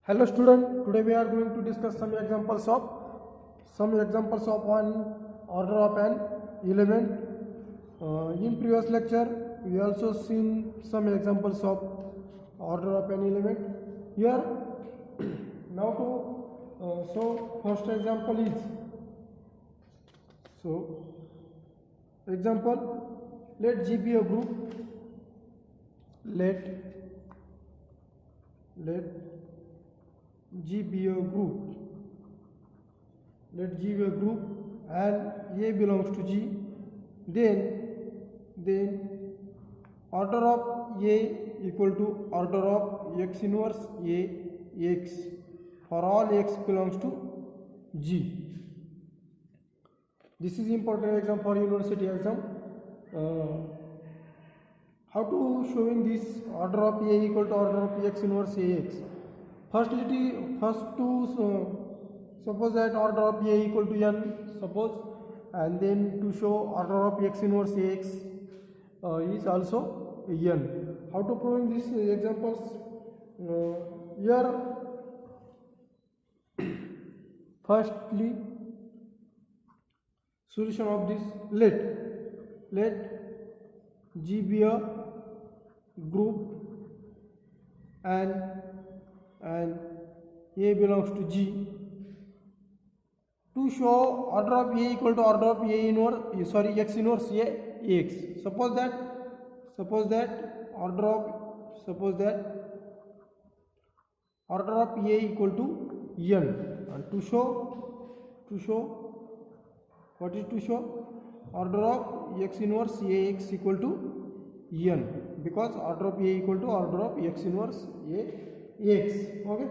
Hello student, today we are going to discuss some examples of one order of an element. In previous lecture we also seen some examples of order of an element. Here now to so first example is example, let G be a group. Let G be a group. Let G be a group and A belongs to G. Then order of A equal to order of X inverse A X for all X belongs to G. This is important exam for university exam. How to showing this order of A equal to order of X inverse AX? First suppose that order of A equal to n, suppose, and then to show order of X inverse AX is also n. How to proving these examples? Here firstly solution of this, let G be a group and A belongs to G. To show order of A equal to order of A inverse, X inverse A X. Suppose that order of A equal to n, and to show what is to show order of X inverse AX equal to n, because order of A equal to order of X inverse AX. Okay.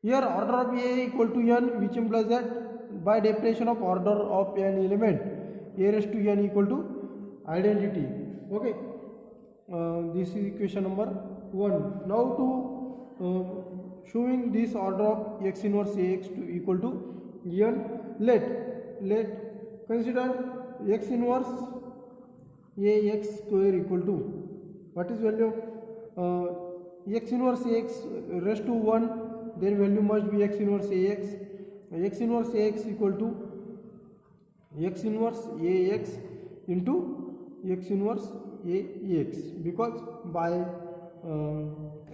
Here order of A equal to n, which implies that by definition of order of an element, A raised to n equal to identity. Okay. This is equation number 1. Now to showing this order of X inverse AX to equal to n, let consider X inverse AX square equal to, what is value of X inverse AX raised to 1, then value must be X inverse AX. X inverse AX equal to X inverse AX into X inverse AX, because by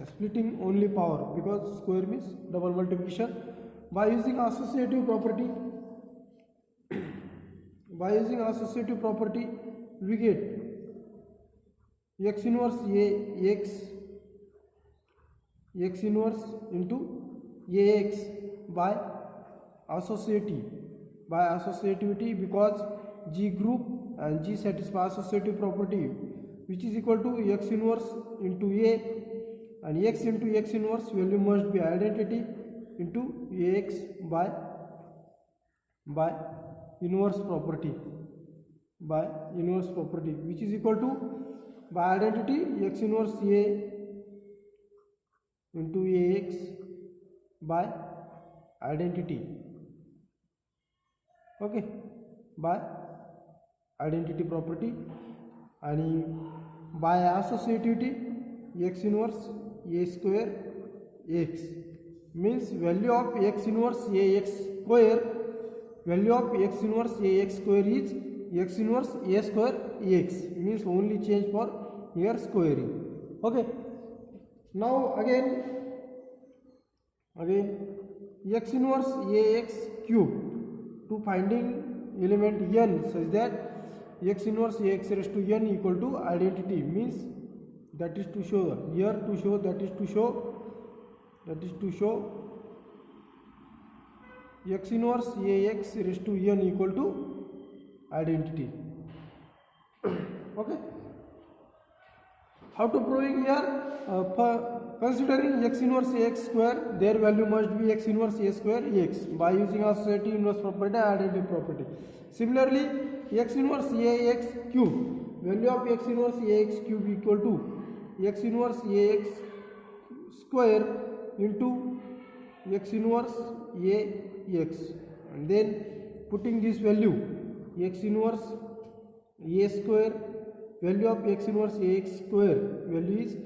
splitting only power, because square means double multiplication. By using associative property, we get X inverse X inverse into AX by associativity, because G group and G satisfy associative property, which is equal to X inverse into A, and X into X inverse value must be identity into AX by inverse property, which is equal to, by identity, X inverse A into AX by identity. Okay, by identity property, and by associativity X inverse A square X, means value of X inverse AX square, is X inverse A square AX, means only change for here squaring. Okay. Now again X inverse AX cube, to finding element n such that X inverse AX raised to n equal to identity, means that is to show X inverse AX raised to n equal to identity. Okay. How to proving here? Considering X inverse AX square, their value must be X inverse A square AX by using associative inverse property and identity property. Similarly, X inverse AX cube, value of X inverse AX cube equal to X inverse AX square into X inverse AX, and then putting this value X inverse A square, value of X inverse AX square value is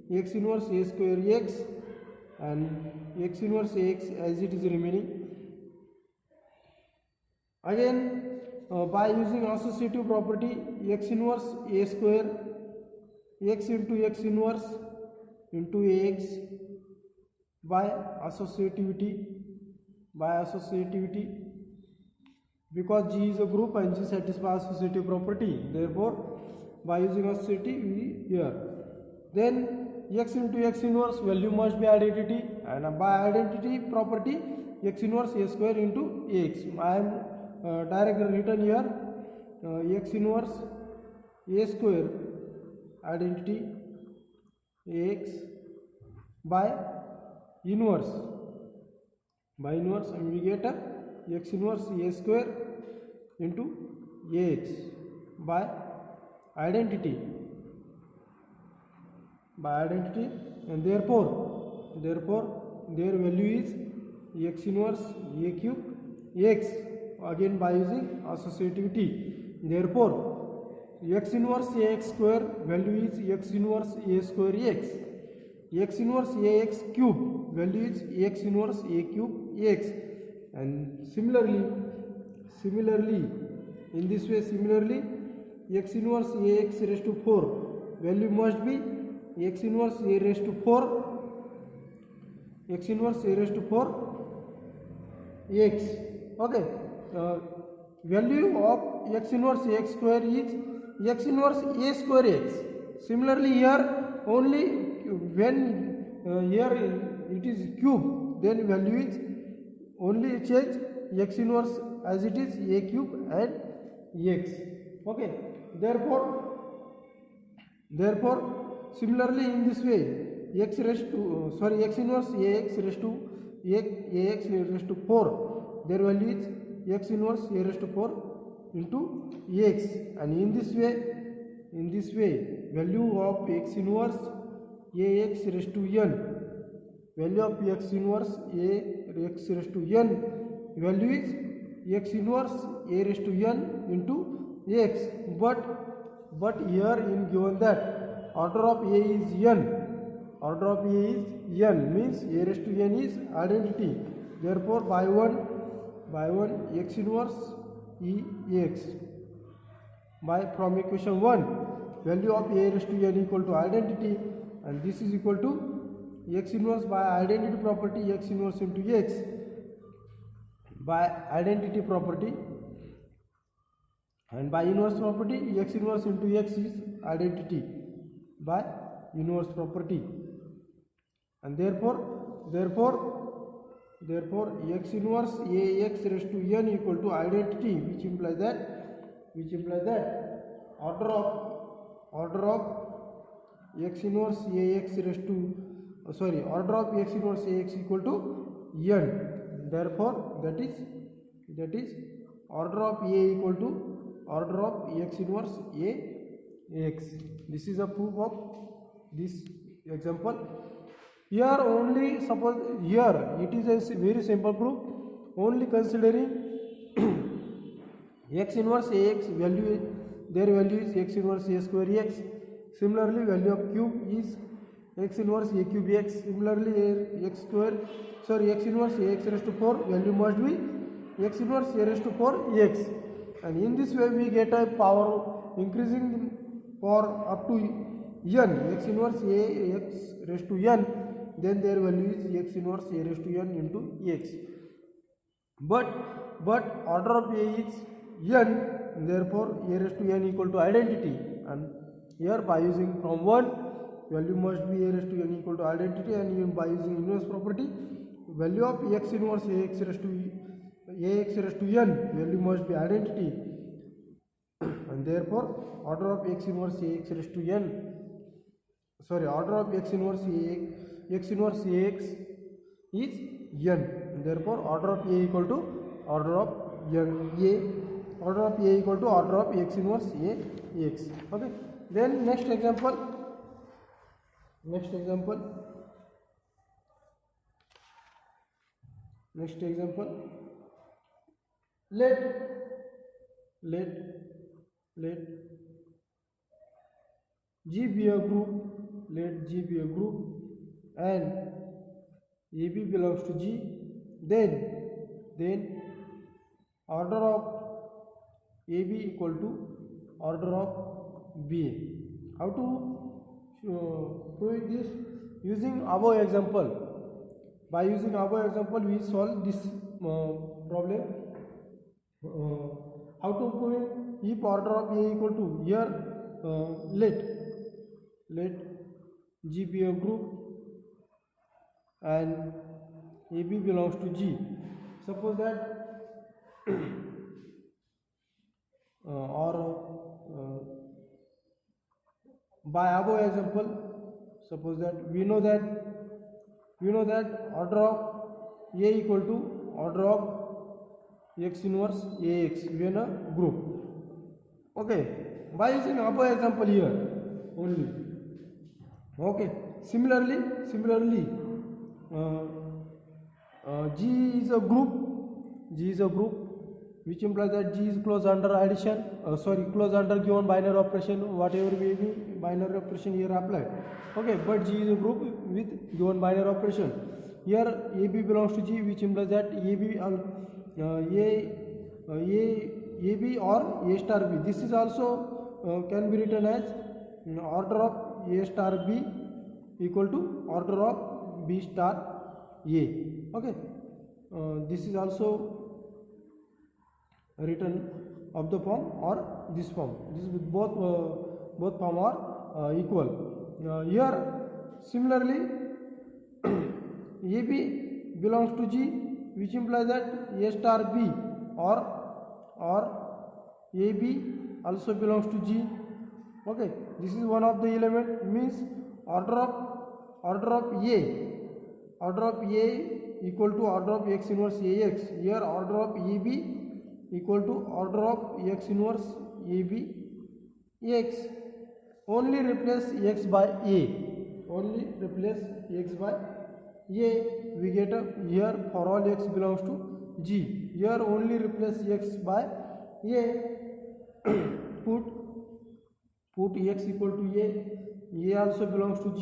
x inverse a square x and x inverse Ax as it is remaining. Again, by using associative property, x inverse A square, x into x inverse into Ax by associativity, because G is a group and G satisfies associative property. Therefore, by using associative we here, then x into x inverse value must be identity, and by identity property x inverse A square into Ax. I am directly written here x inverse A square identity Ax by inverse, and we get a x inverse A square into Ax by identity, and therefore their value is x inverse A cube X, again by using associativity. Therefore x inverse Ax square value is x inverse A square X, x inverse Ax cube value is x inverse A cube X, and similarly in this way, x inverse Ax raised to 4 value must be x inverse A raised to 4 X. Okay, value of x inverse X square is x inverse A square X. Similarly here, only when here it is cube, then value is only change x inverse as it is A cube and X. Okay, therefore similarly in this way, x inverse Ax raised to 4, their value is x inverse A raised to 4 into X, and in this way value of x inverse Ax raised to n, value of x inverse Ax raised to n value is x inverse A raised to n into X, but here in given that order of A is n, means A raised to n is identity. Therefore by one x inverse Ex, from equation 1 value of A raised to n equal to identity, and this is equal to x inverse by identity property x inverse into X by identity property, and by inverse property x inverse into X is identity by inverse property, and therefore x inverse Ax raised to n equal to identity, which implies that order of x inverse Ax raised to order of x inverse Ax equal to n. Therefore that is order of A equal to order of x inverse Ax. This is a proof of this example. Here only suppose here it is a very simple proof, only considering x inverse Ax value, their value is x inverse A square X. Similarly value of cube is x inverse A cube X. Similarly x inverse Ax raised to 4 value must be x inverse A raised to 4 X, and in this way we get a power increasing for up to n, x inverse Ax raised to n, then their value is x inverse A raised to n into X. But order of A is n, therefore A raised to n equal to identity, and here by using from 1 value must be A raised to n equal to identity, and even by using inverse property value of x inverse Ax raised to n value must be identity, and therefore order of x inverse Ax raised to n order of x inverse Ax is n, therefore order of A equal to order of order of A equal to order of x inverse Ax. Okay, then next example, let G be a group, and AB belongs to G, then order of AB equal to order of BA. How to prove this? Using above example. By using above example, we solve this problem. How to prove it? If order of A equal to, here let G be a group and AB belongs to G. Suppose that by above example, suppose that we know that order of A equal to order of X inverse AX when a group. Okay, by using above example here only. Okay, similarly G is a group which implies that G is closed under addition, closed under given binary operation, whatever may be binary operation here applied. Okay, but G is a group with given binary operation. Here AB belongs to G, which implies that AB or A star B. This is also can be written as order of A star B equal to order of B star A. Okay, this is also written of the form or this form. This is both form are equal. Here similarly AB belongs to G, which implies that A star B or AB also belongs to G. Okay, this is one of the element, means order of A equal to order of X inverse AX. Here order of AB equal to order of X inverse AB X. Only replace X by A. Only replace X by A. We get here for all X belongs to G. Here only replace X by A. put X equal to A. A also belongs to G.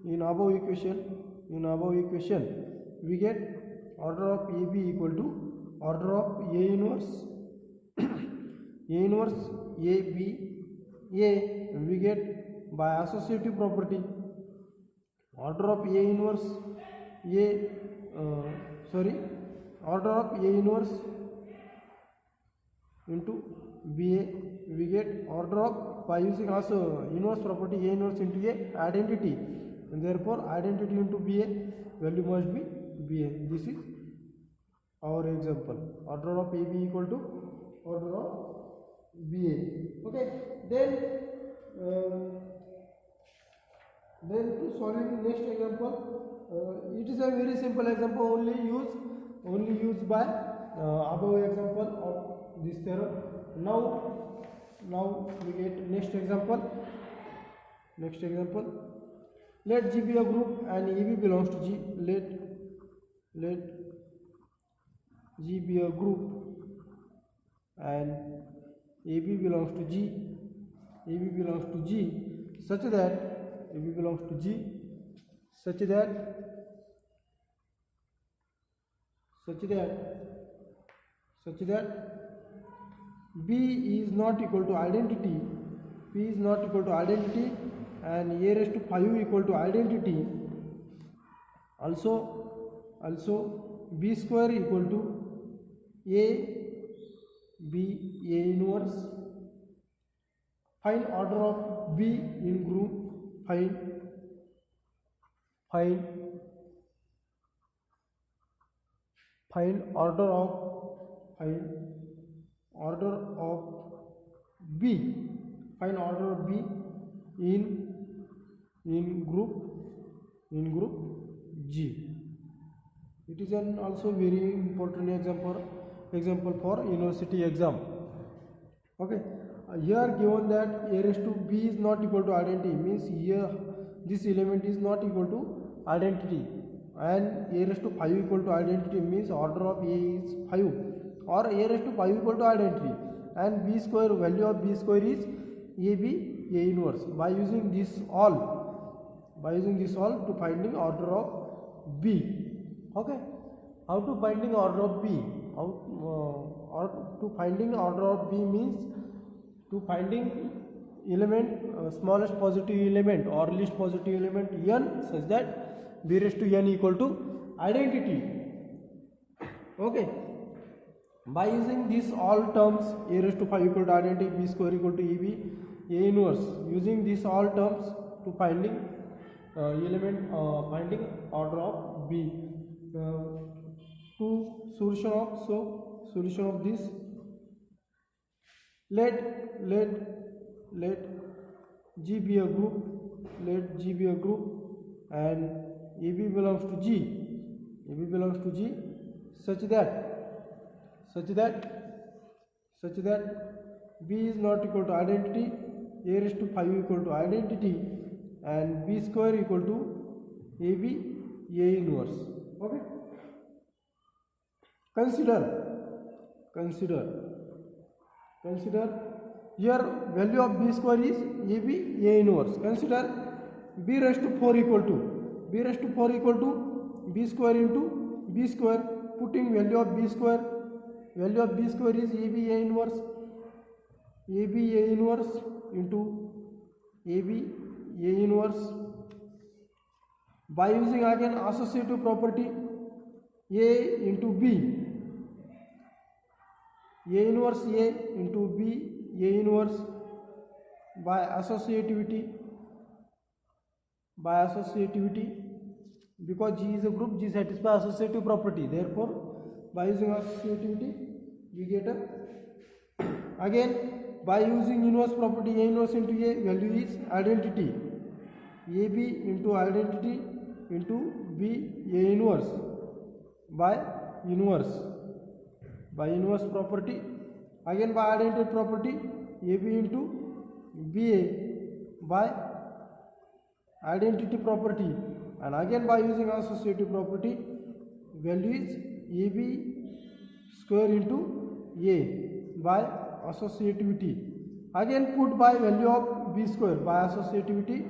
In above equation, we get order of AB equal to order of A inverse AB A. We get by associative property order of A inverse order of A inverse into BA. We get order of, by using also inverse property, A inverse into A identity, and therefore identity into BA value must be BA. This is our example. Order of AB equal to order of BA. Okay, then to solving next example, it is a very simple example, only used by above example of this theorem. Now we get next example. Let G be a group and AB belongs to G. Let G be a group and AB belongs to G. Such that AB belongs to G such that B is not equal to identity, and A raised to 5 equal to identity. Also B square equal to A inverse. Find order of B in group. Find order of B. Find order of B in group G. It is an also very important example for university exam. Okay, here given that A raised to B is not equal to identity, means here this element is not equal to identity, and A raised to 5 equal to identity means order of A is 5, or A raised to 5 equal to identity, and B square, value of B square is AB A inverse. By using this all to finding order of B. Okay, how to finding order of B? How or to finding order of B means to finding element smallest positive element or least positive element n such that B raised to n equal to identity. Okay, by using these all terms, a raised to 5 equal to identity, b square equal to eb, a inverse, using these all terms to finding finding order of b. To solution of this, let G be a group, and AB belongs to G, such that B is not equal to identity, a raised to 5 equal to identity, and B square equal to AB, A inverse. Okay, consider here value of B square is AB, A inverse. Consider B raised to 4 equal to B square into B square. Putting value of B square is AB, A inverse, into AB, A inverse. By using again associative property, A into B, A inverse A into B, A inverse, by associativity, because G is a group, G satisfies associative property. Therefore, by using associativity, we get a again by using inverse property, A inverse into A, value is identity, AB into identity into B, A inverse, by inverse property, again by identity property, AB into BA by identity property, and again by using associative property, value is AB square into A by associativity. Again put by value of B square by associativity.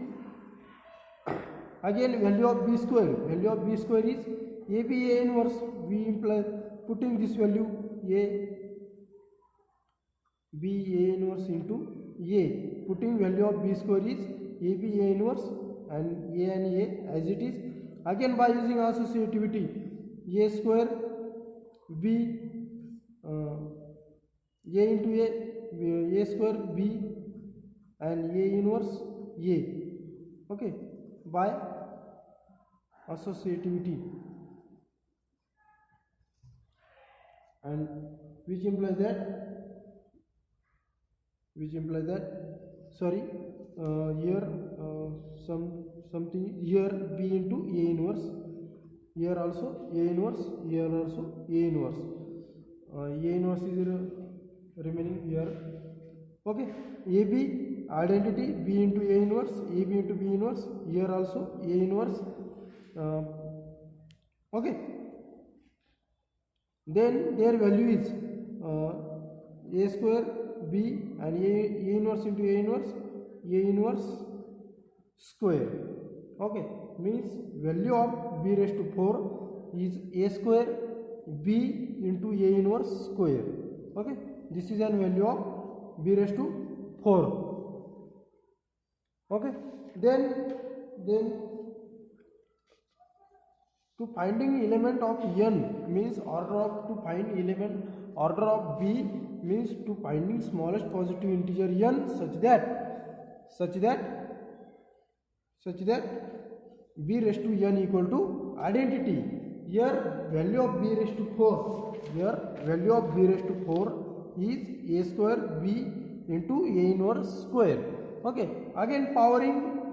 Again value of B square is AB, A inverse. We imply putting this value A, B, A inverse into A. Putting value of B square is AB, A inverse, and A as it is. Again by using associativity, A square B, A into A square B, and A inverse A. Okay, by associativity, and which implies that sorry, here something here B into A inverse, here also A inverse, here also A inverse. A inverse is remaining here. Okay, AB identity, B into A inverse, AB into B inverse, here also A inverse. Okay, then their value is A square B and A inverse into A inverse square. Okay, means value of B raised to 4 is A square B into A inverse square. Okay, this is an value of B raised to 4. Okay, then to finding element of n means to find element order of B means to finding smallest positive integer n such that B raised to n equal to identity. Here value of B raised to 4. Here value of B raised to 4 is A square B into A inverse square. Okay, again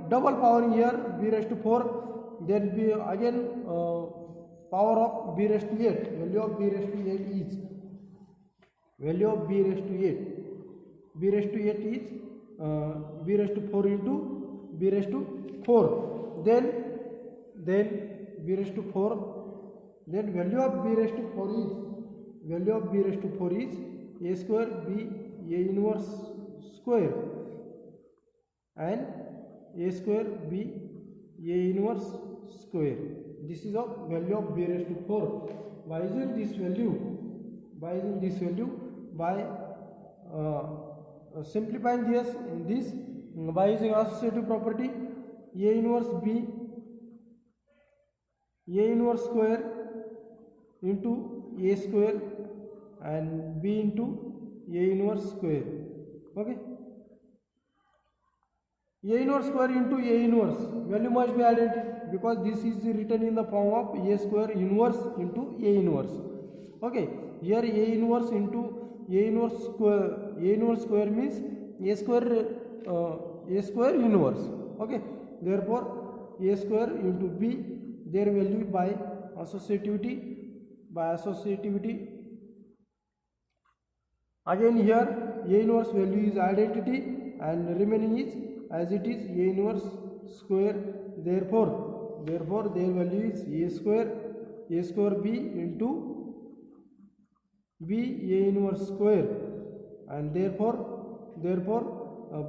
double powering here B raised to 4. Then be again power of B raised to 8. Value of B raised to 8 is value of B raised to 8. B raised to 8 is B raised to 4 into B raised to 4. Then B raised to 4. Then value of B raised to 4 is A square B A inverse square and A square B A inverse square. This is a value of b raised to 4. By using this value, by simplifying this by using associative property, a inverse b, a inverse square into a square and b into a inverse square. Okay, a inverse square into a inverse value must be identical because this is written in the form of a square inverse into a inverse. Okay, here a inverse into a inverse square means a square inverse. Okay, therefore a square into b, their value by associativity. Again here a inverse value is identity and remaining is as it is a inverse square. Therefore their value is a square b into b a inverse square, and therefore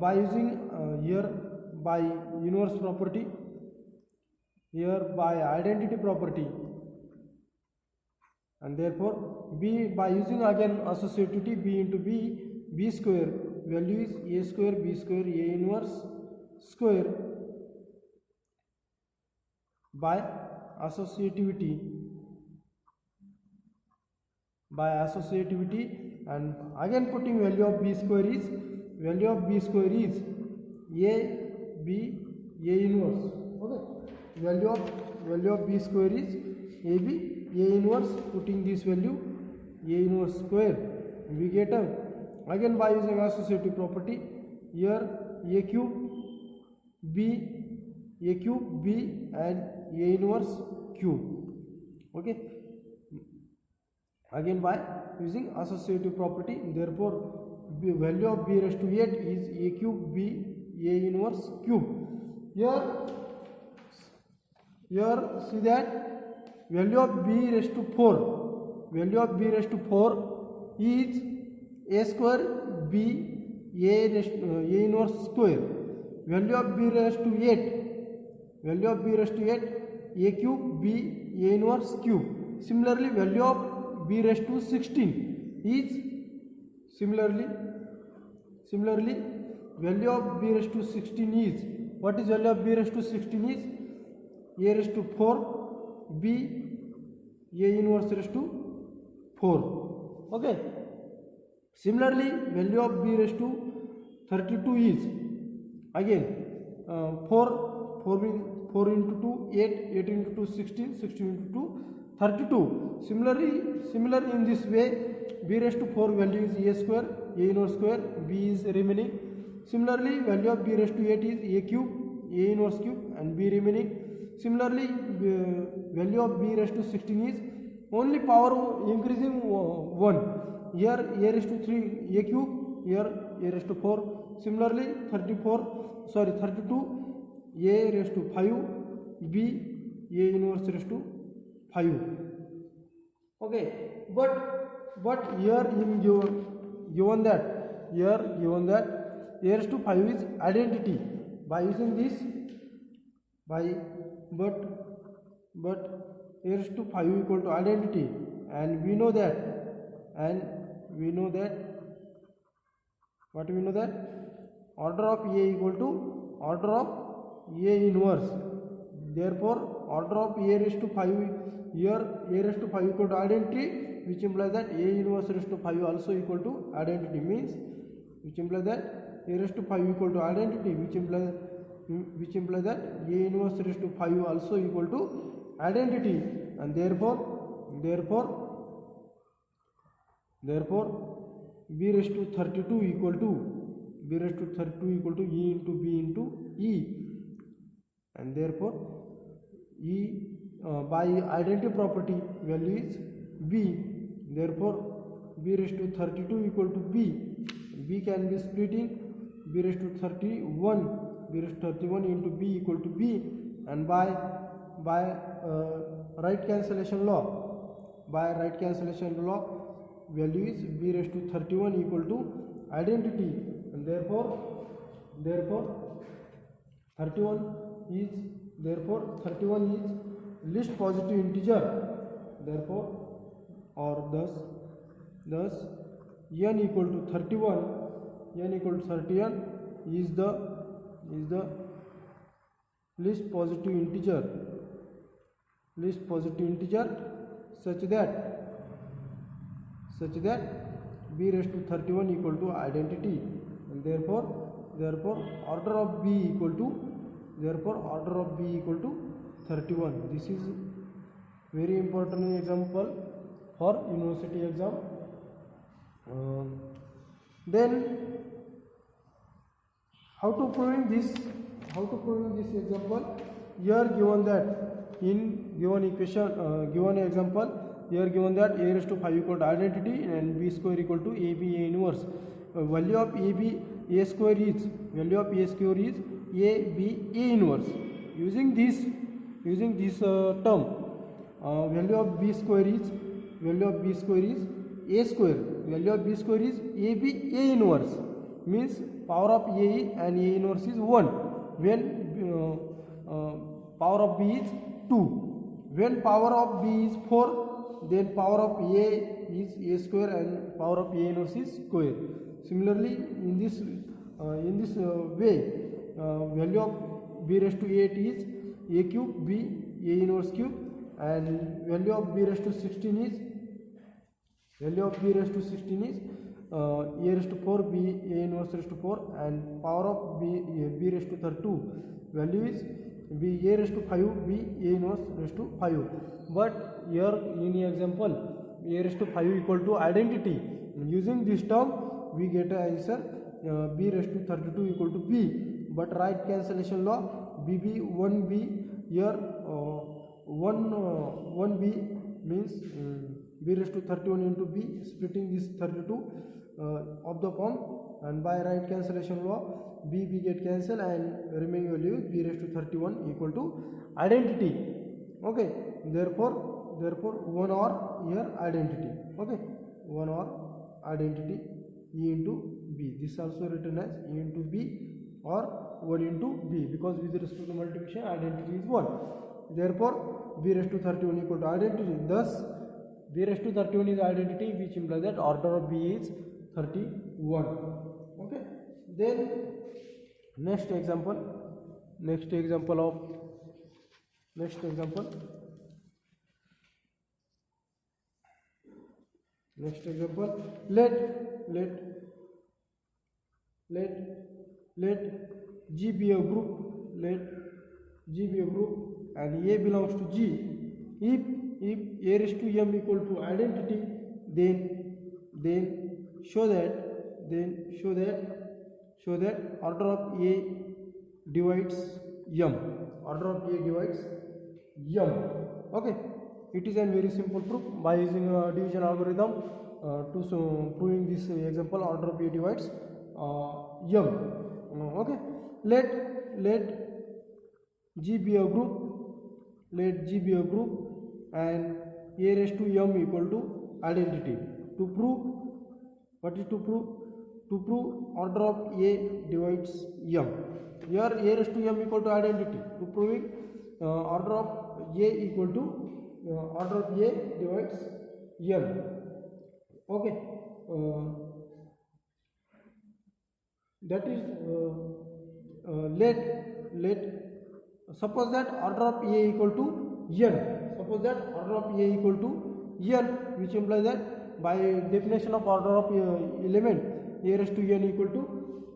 by using here by inverse property, here by identity property, and therefore b by using again associativity b into b square value is a square b square a inverse square by associativity, and again putting value of b square is a inverse. Okay, value of b square is a inverse. Putting this value a inverse square, we get again by using associative property here a cube b and a inverse cube. Okay, again by using associative property, therefore value of b raised to 8 is a cube b a inverse cube. Here see that value of b raised to 4 is a square b a inverse square. Value of b raised to 8 a cube b a inverse cube. Similarly value of b raised to 16 is similarly value of b raised to 16 is, what is value of b raised to 16 is a raised to 4 b a inverse raised to 4. Okay, similarly value of b raised to 32 is again 4 into 2 8 into 2 16 into 2 32. Similar in this way b raised to 4 value is a square a inverse square, b is remaining. Similarly value of b raised to 8 is a cube a inverse cube and b remaining. Similarly value of b raised to 16 is only power increasing 1. Here a raised to 3 a cube, here a raised to 4. Similarly 32 a raised to 5 b a inverse raised to 5. Okay, but here in given that a raised to 5 is identity. By using this but a raised to 5 equal to identity, and we know that order of a equal to order of a inverse. Therefore order of a raised to 5, here a raised to 5 equal to identity, which implies that a inverse raised to 5 also equal to identity, which implies that a raised to 5 equal to identity, which implies that a inverse raised to 5 also equal to identity, and therefore b raised to 32 equal to e into b into e, and therefore e by identity property value is b. Therefore b raised to 32 equal to b can be split in b raised to 31 into b equal to b, and by right cancellation law value is b raised to 31 equal to identity, and therefore 31 is least positive integer. Therefore, or thus n equal to 31, n equal to 31 is the least positive integer such that b raised to 31 equal to identity, and therefore order of b equal to 31. This is very important example for university exam. Then how to proving this example? Here given that in given equation, given example, here given that a raised to 5 equal to identity and b square equal to ab a inverse. Value of a square is a inverse. Using this term, value of b square is a square. Value of b square is ab a inverse, means power of a and a inverse is 1 when power of b is 2. When power of b is 4, then power of a is a square and power of a inverse is square. Similarly, in this way, value of b raised to 8 is a cube b a inverse cube, and value of b raised to 16 is a raised to 4 b a inverse raised to 4, and power of b raised to 32 value is b a raised to 5 b a inverse raised to 5. But here in example, a raised to 5 equal to identity. Using this term we get an answer b raised to 32 equal to b. But right cancellation law, bb 1b, here 1b means b raised to 31 into b, splitting this 32 of the form, and by right cancellation law b get cancelled and remaining value is b raised to 31 equal to identity. Okay, therefore 1 or here identity. Okay, 1 or identity e into b. This also written as e into b or 1 into b, because with respect to multiplication identity is 1. Therefore b raised to 31 equal to identity. Thus b raised to 31 is identity, which implies that order of b is 31. Okay, then next example, let G be a group, and A belongs to G. If A raised to M equal to identity, then show that order of A divides M. Okay, it is a very simple proof by using a division algorithm to proving this example. Order of A divides M. Okay, let G be a group, and A raised to M equal to identity. To prove order of A divides M. Here A raised to M equal to identity. To proving order of A equal to order of A divides M. Okay, that is let suppose that order of A equal to N. Which implies that by definition of order of element, A raised to N equal to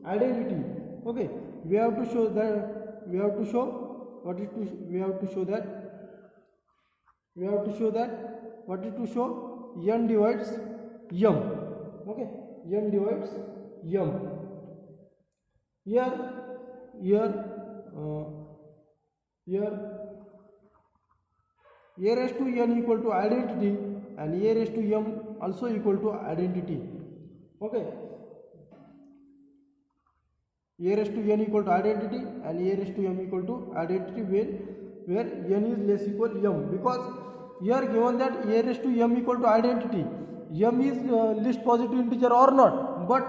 identity. Okay, we have to show that N divides M. Okay, N divides M. Here A raised to N equal to identity, and A raised to M also equal to identity. Okay, A raised to N equal to identity and A raised to M equal to identity where N is less equal M, because here given that A raised to M equal to identity, M is least positive integer or not, but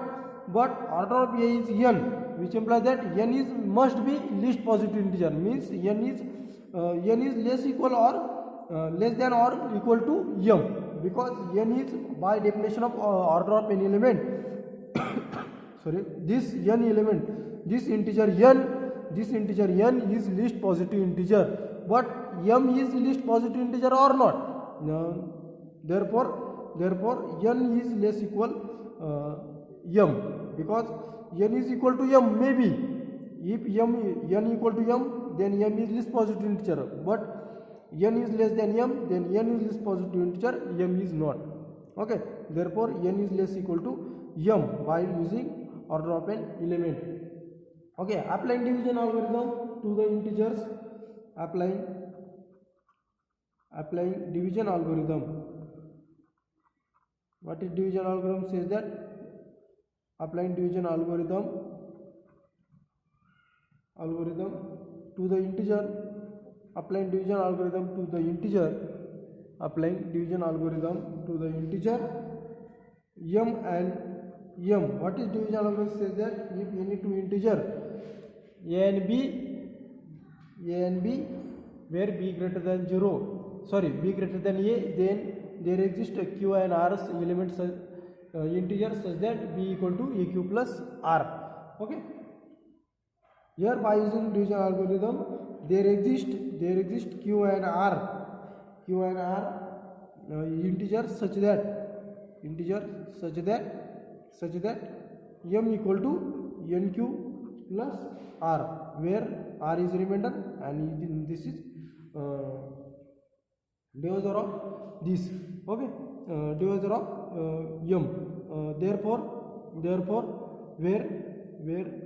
order of A is N, which implies that N is must be least positive integer, means N is n is less equal or less than or equal to m, because n is by definition of order of any element sorry, this n element, this integer n is least positive integer, but m is least positive integer or not. Therefore n is less equal m, because n is equal to m. Maybe if n equal to m, then m is least positive integer, but n is less than m, then n is least positive integer, m is not. Okay, therefore n is less equal to m by using order of an element. Okay, applying division algorithm to the integers. Applying division algorithm. What is division algorithm? Says that applying division algorithm to the integer. Applying division algorithm to the integer. Applying division algorithm to the integer m and m. What is division algorithm? Says that if any two integer a and b, where b greater than 0, sorry, b greater than a, then there exists a q and r's elements integer such that b equal to aq plus r. Okay, here by using division algorithm, there exist q and r integer such that m equal to nq plus r, where r is remainder and this is divisor of this. Okay, divisor of m. Therefore where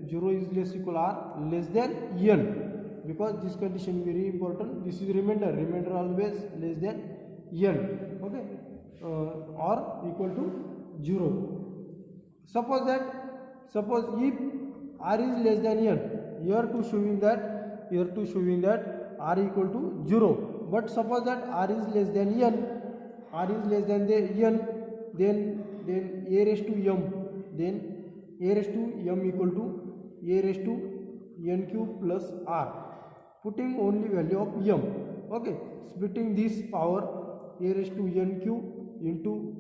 0 is less equal r less than n, because this condition is very important. This is remainder always less than n. Okay, or equal to 0. Suppose if r is less than n, here to showing that r equal to 0. But suppose that r is less than n, then a raised to m, equal to a raised to n cube plus r, putting only value of m. Okay, splitting this power a raised to n cube into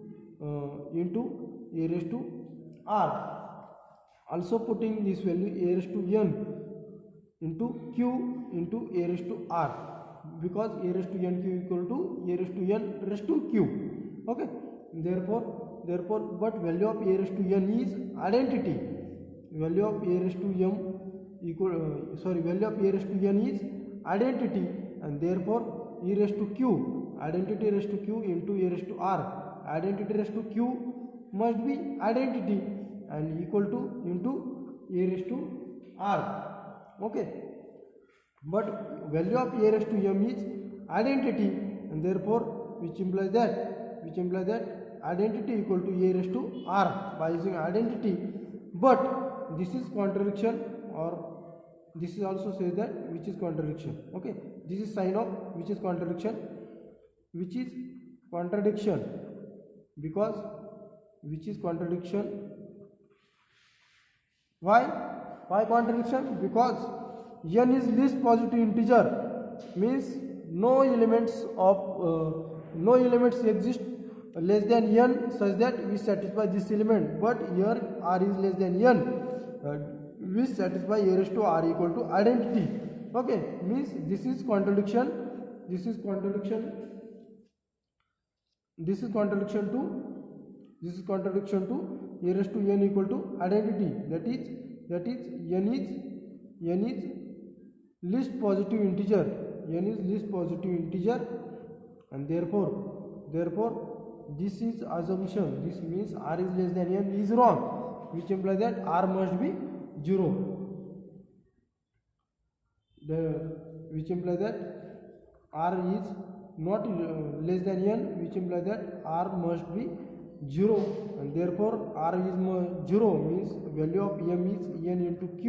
a raised to r, also putting this value a raised to n into q into a raised to r, because a raised to n q equal to a raised to n raised to q. Okay, therefore but value of a raised to n is identity. Value of a raised to m value of a raised to n is identity, and therefore e raised to q, identity raised to q into a raised to r, identity raised to q must be identity and equal to into a raised to r. Okay, but value of a raised to m is identity, and therefore which implies that identity equal to a raised to r by using identity. But this is contradiction, or this is also says that which is contradiction. Okay, this is sign of which is contradiction, because which is contradiction. Why contradiction? Because n is least positive integer, means no elements exist less than n such that we satisfy this element, but here r is less than n, we satisfy a raised to r equal to identity. Okay, means this is contradiction to a raised to n equal to identity, that is n is least positive integer, and therefore this is assumption. This means r is less than n is wrong, which implies that r must be 0. Which implies that r is not less than n, which implies that r must be 0, and therefore r is 0 means value of m is n into q,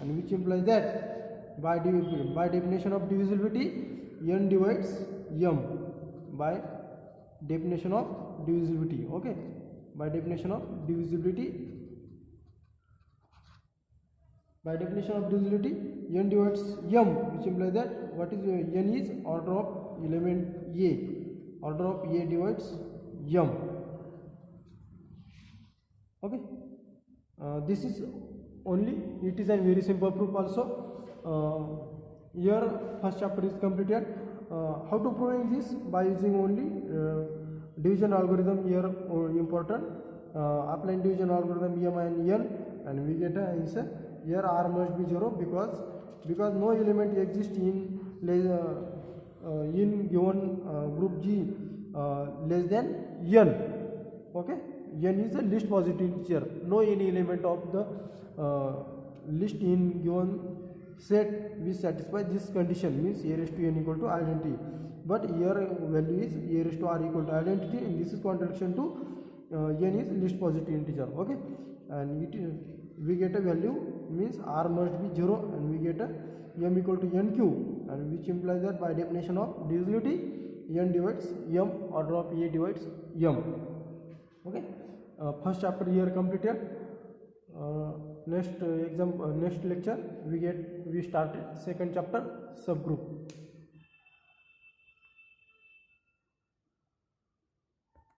and which implies that by definition of divisibility n divides m by definition of divisibility. Okay, by definition of divisibility By definition of divisibility, n divides m, which implies that what is n is order of element a. Order of a divides m. Okay. This is only. It is a very simple proof also. Here first chapter is completed. How to proving this? By using only division algorithm. Here important. Applying division algorithm m and n, and we get an answer. Here r must be 0 because no element exists in given group G less than n. Okay, n is the least positive integer. No any element of the list in given set which satisfy this condition, means a raised to n equal to identity. But here value is a raised to r equal to identity, and this is contradiction to n is least positive integer. Okay, and we get a value, means r must be 0, and we get a m equal to n cube, and which implies that by definition of divisibility, n divides m, order of a divides m. Okay, first chapter here completed. Next lecture we started second chapter, subgroup.